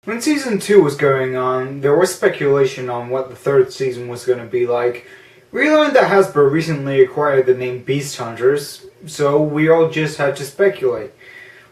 When Season 2 was going on, there was speculation on what the third season was going to be like. We learned that Hasbro recently acquired the name Beast Hunters, so we all just had to speculate.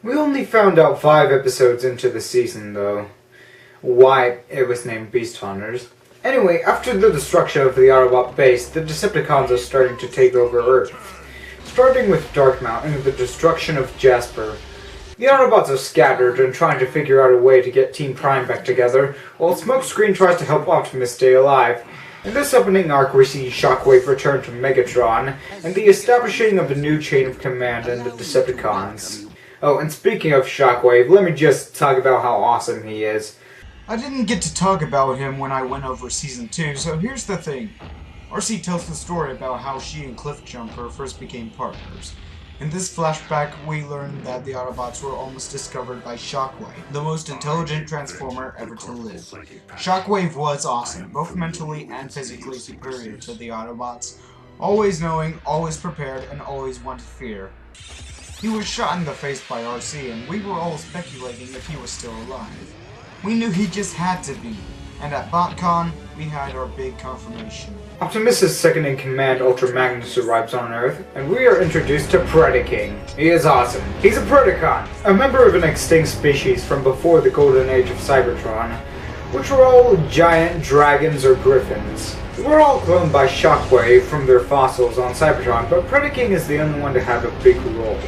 We only found out 5 episodes into the season, though, why it was named Beast Hunters. Anyway, after the destruction of the Autobot base, the Decepticons are starting to take over Earth. Starting with Darkmount and the destruction of Jasper. The Autobots are scattered and trying to figure out a way to get Team Prime back together, while Smokescreen tries to help Optimus stay alive. In this opening arc, we see Shockwave return to Megatron, and the establishing of a new chain of command in the Decepticons. Oh, and speaking of Shockwave, let me just talk about how awesome he is. I didn't get to talk about him when I went over Season 2, so here's the thing. RC tells the story about how she and Cliffjumper first became partners. In this flashback, we learn that the Autobots were almost discovered by Shockwave, the most intelligent Transformer ever to live. Shockwave was awesome, both mentally and physically superior to the Autobots, always knowing, always prepared, and always one to fear. He was shot in the face by RC, and we were all speculating if he was still alive. We knew he just had to be, and at BotCon, we had our big confirmation. Optimus' second-in-command Ultra Magnus arrives on Earth, and we are introduced to Predaking. He is awesome. He's a Predacon, a member of an extinct species from before the golden age of Cybertron, which were all giant dragons or griffins. They were all cloned by Shockwave from their fossils on Cybertron, but Predaking is the only one to have a big role.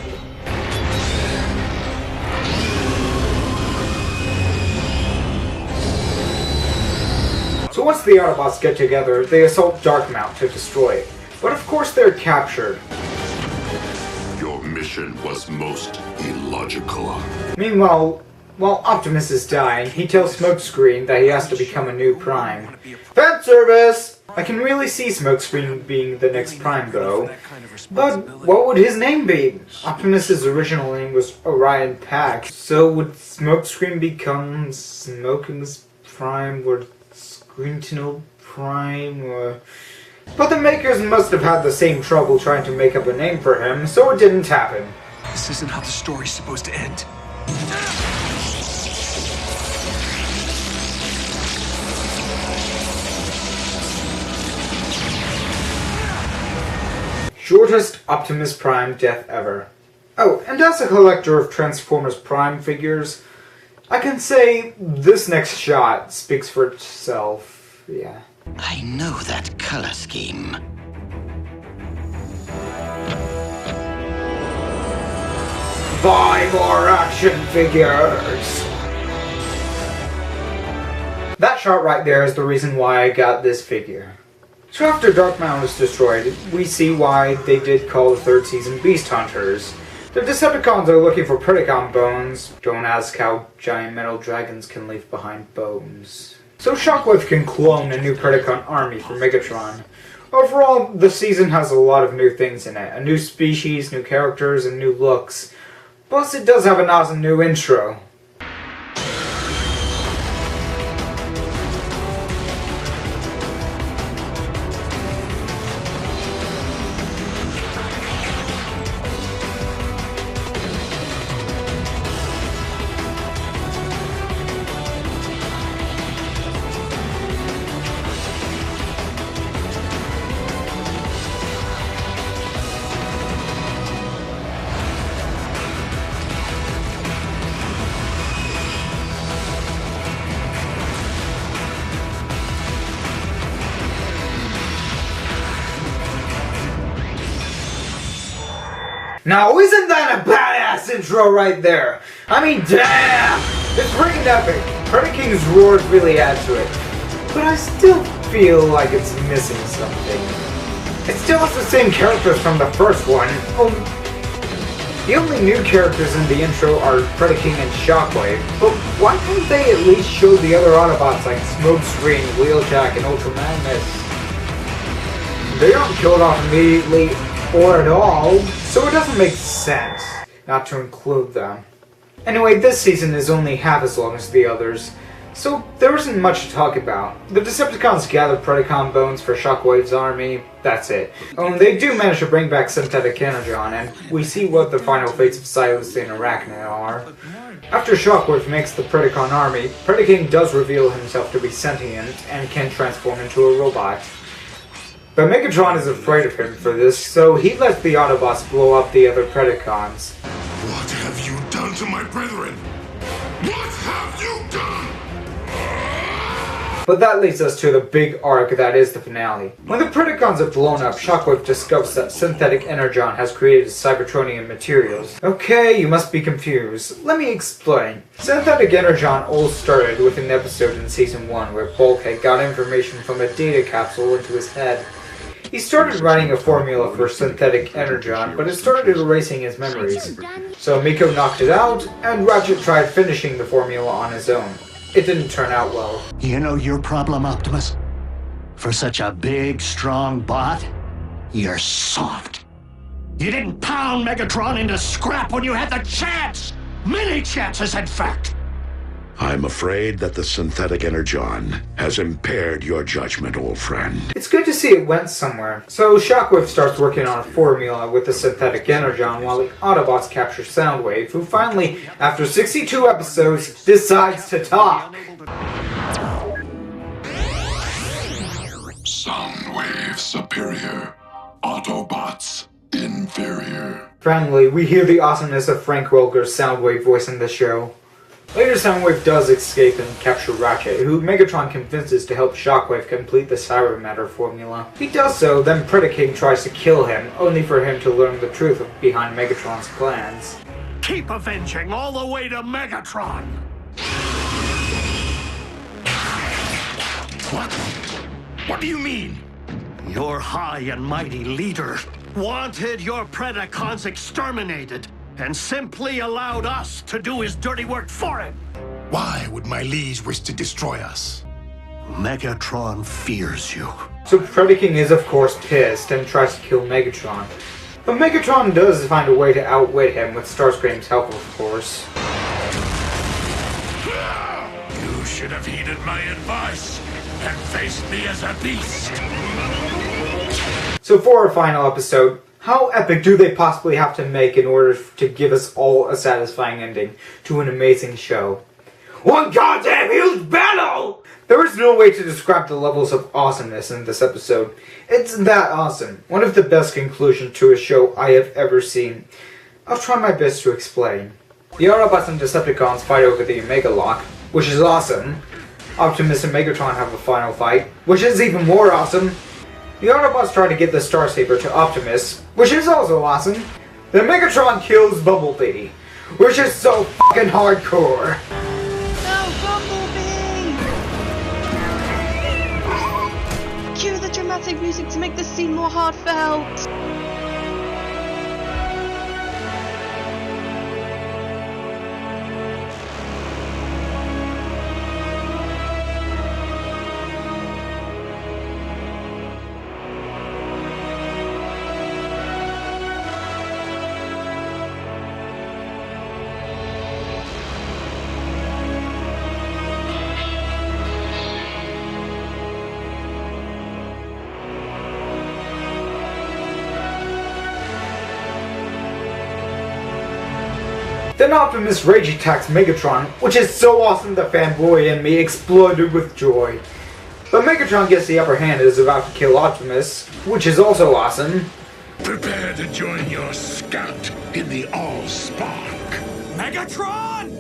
So once the Autobots get together, they assault Darkmount to destroy it. But of course they're captured. Your mission was most illogical. Meanwhile, while Optimus is dying, he tells Smokescreen that he has to become a new Prime. Fan service! I can really see Smokescreen being the next Prime though. But what would his name be? Optimus' original name was Orion Pack, so would Smokescreen become Smoking's Prime or Screentinal Prime, or... But the makers must have had the same trouble trying to make up a name for him, so it didn't happen. This isn't how the story's supposed to end. Shortest Optimus Prime death ever. Oh, and as a collector of Transformers Prime figures, I can say this next shot speaks for itself, yeah. I know that color scheme. Buy more action figures! That shot right there is the reason why I got this figure. So after Darkmount is destroyed, we see why they did call the third season Beast Hunters. The Decepticons are looking for Predacon bones. Don't ask how giant metal dragons can leave behind bones. So Shockwave can clone a new Predacon army for Megatron. Overall, the season has a lot of new things in it. A new species, new characters, and new looks. Plus it does have an awesome new intro. Now, isn't that a badass intro right there? I mean, damn! It's freaking epic. Predaking's roars really add to it. But I still feel like it's missing something. It still has the same characters from the first one. The only new characters in the intro are Predaking and Shockwave. But why can't they at least show the other Autobots like Smokescreen, Wheeljack, and Ultra Magnus? They aren't killed off immediately or at all, so it doesn't make sense not to include them. Anyway, this season is only half as long as the others. So there isn't much to talk about. The Decepticons gather Predacon bones for Shockwave's army, that's it. They do manage to bring back synthetic energon, and we see what the final fates of Silas and Arachne are. After Shockwave makes the Predacon army, Predaking does reveal himself to be sentient and can transform into a robot. But Megatron is afraid of him for this, so he lets the Autobots blow up the other Predacons. What have you done to my brethren? What have you done? But that leads us to the big arc that is the finale. When the Predacons are blown up, Shockwave discovers that synthetic energon has created Cybertronian materials. Okay, you must be confused. Let me explain. Synthetic energon all started with an episode in Season 1 where Bulkhead got information from a data capsule into his head. He started writing a formula for synthetic energon, but it started erasing his memories. So Miko knocked it out, and Ratchet tried finishing the formula on his own. It didn't turn out well. You know your problem, Optimus? For such a big, strong bot, you're soft. You didn't pound Megatron into scrap when you had the chance! Many chances, in fact! I'm afraid that the synthetic energon has impaired your judgment, old friend. It's good to see it went somewhere. So Shockwave starts working on a formula with the synthetic energon while the Autobots capture Soundwave, who finally, after 62 episodes, decides to talk. Soundwave superior. Autobots inferior. Finally, we hear the awesomeness of Frank Welker's Soundwave voice in the show. Later, Soundwave does escape and capture Ratchet, who Megatron convinces to help Shockwave complete the Cybermatter formula. He does so, then Predaking tries to kill him, only for him to learn the truth behind Megatron's plans. Keep avenging all the way to Megatron! What? What do you mean? Your high and mighty leader wanted your Predacons exterminated, and simply allowed us to do his dirty work for him. Why would my liege wish to destroy us? Megatron fears you. So Predaking is of course pissed and tries to kill Megatron. But Megatron does find a way to outwit him with Starscream's help, of course. You should have heeded my advice and faced me as a beast. So for our final episode, how epic do they possibly have to make in order to give us all a satisfying ending to an amazing show? One goddamn huge battle! There is no way to describe the levels of awesomeness in this episode. It's that awesome. One of the best conclusions to a show I have ever seen. I'll try my best to explain. The Autobots and Decepticons fight over the Omega Lock, which is awesome. Optimus and Megatron have a final fight, which is even more awesome. The Autobots try to get the Star Saber to Optimus, which is also awesome. Then Megatron kills Bumblebee, which is so fucking hardcore. No, Bumblebee! Cue the dramatic music to make the scene more heartfelt. Then Optimus rage attacks Megatron, which is so awesome the fanboy in me exploded with joy. But Megatron gets the upper hand and is about to kill Optimus, which is also awesome. Prepare to join your scout in the All-Spark. Megatron!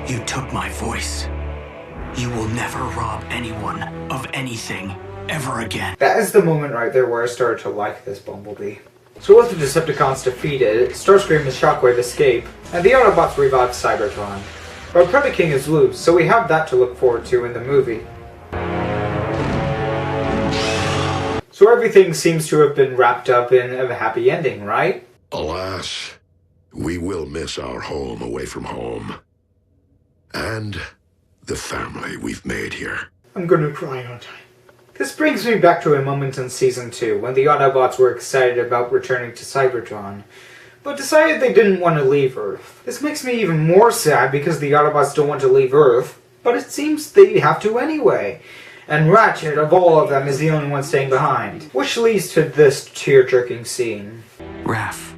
You took my voice. You will never rob anyone of anything ever again. That is the moment right there where I started to like this Bumblebee. So with the Decepticons defeated, Starscream and Shockwave escape, and the Autobots revive Cybertron. But Predaking is loose, so we have that to look forward to in the movie. So everything seems to have been wrapped up in a happy ending, right? Alas, we will miss our home away from home. and the family we've made here. I'm gonna cry, aren't I? This brings me back to a moment in Season 2, when the Autobots were excited about returning to Cybertron, but decided they didn't want to leave Earth. This makes me even more sad because the Autobots don't want to leave Earth, but it seems they have to anyway. And Ratchet, of all of them, is the only one staying behind. Which leads to this tear-jerking scene. Raph.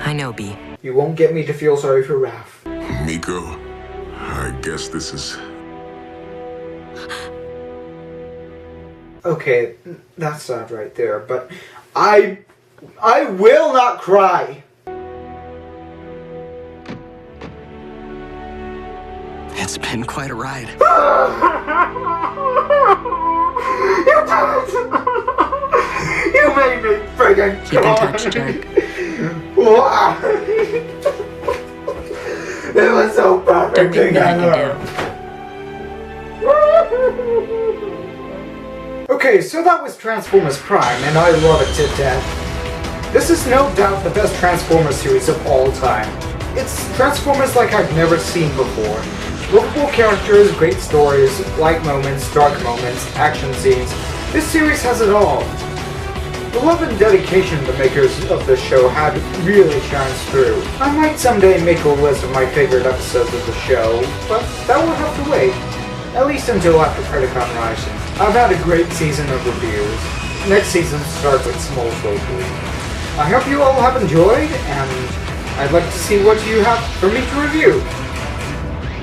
I know, B. You won't get me to feel sorry for Raph. Miko, I guess this is... Okay, that's sad right there, but I will not cry! It's been quite a ride. You made me friggin' Keep cry! in touch, Jack. Wow. It was so perfect Don't make me let you together. down. Okay, so that was Transformers Prime, and I love it to death. This is no doubt the best Transformers series of all time. It's Transformers like I've never seen before. Lovable characters, great stories, light moments, dark moments, action scenes. This series has it all. The love and dedication the makers of the show had really shines through. I might someday make a list of my favorite episodes of the show, but that will have to wait. At least until after Predacon Rising. I've had a great season of reviews. Next season starts with Small Trophy. I hope you all have enjoyed, and I'd like to see what you have for me to review.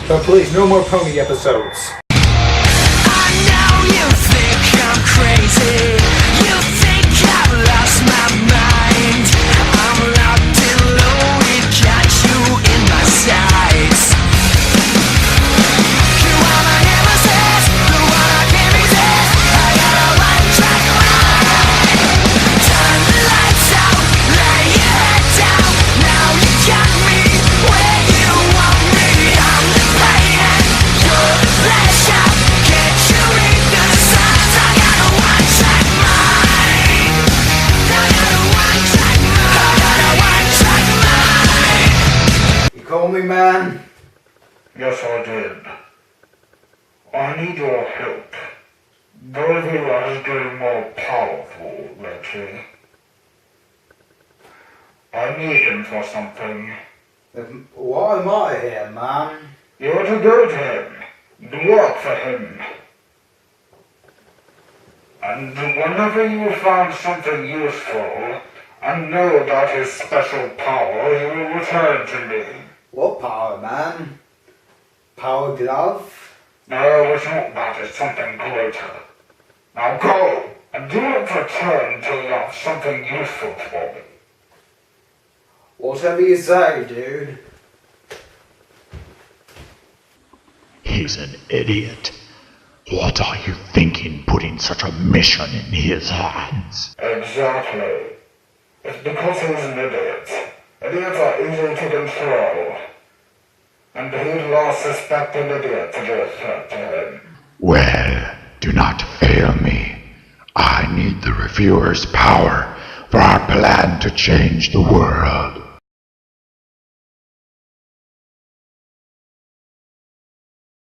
But please, no more pony episodes. I know you think I'm crazy. You think I've lost my mind. I'm locked and loaded, got you in my sights. You wanna nemesis, the one I can't resist. I got a one-track mind. Turn the lights out, lay your head down. Now you got me where you want me. I'm the pain, you're the pleasure. Can't you read the signs? I got a one-track mind. I got a one-track mind. I got a one-track mind. You call me, man? Yes, I did. I need your help. Bolivia is getting more powerful lately. I need him for something. Why am I here, man? You're to go to him, to work for him. And whenever you find something useful, and know about his special power, you will return to me. What power, man? Power glove? No, it's not that, it's something greater. Now go, and do not return until you have something useful for me. Whatever you say, dude. He's an idiot. What are you thinking putting such a mission in his hands? Exactly. It's because he's an idiot. Idiots are easy to control. And he's lost suspected idiot to be a threat to him. Well, do not fail me. I need the reviewer's power for our plan to change the world.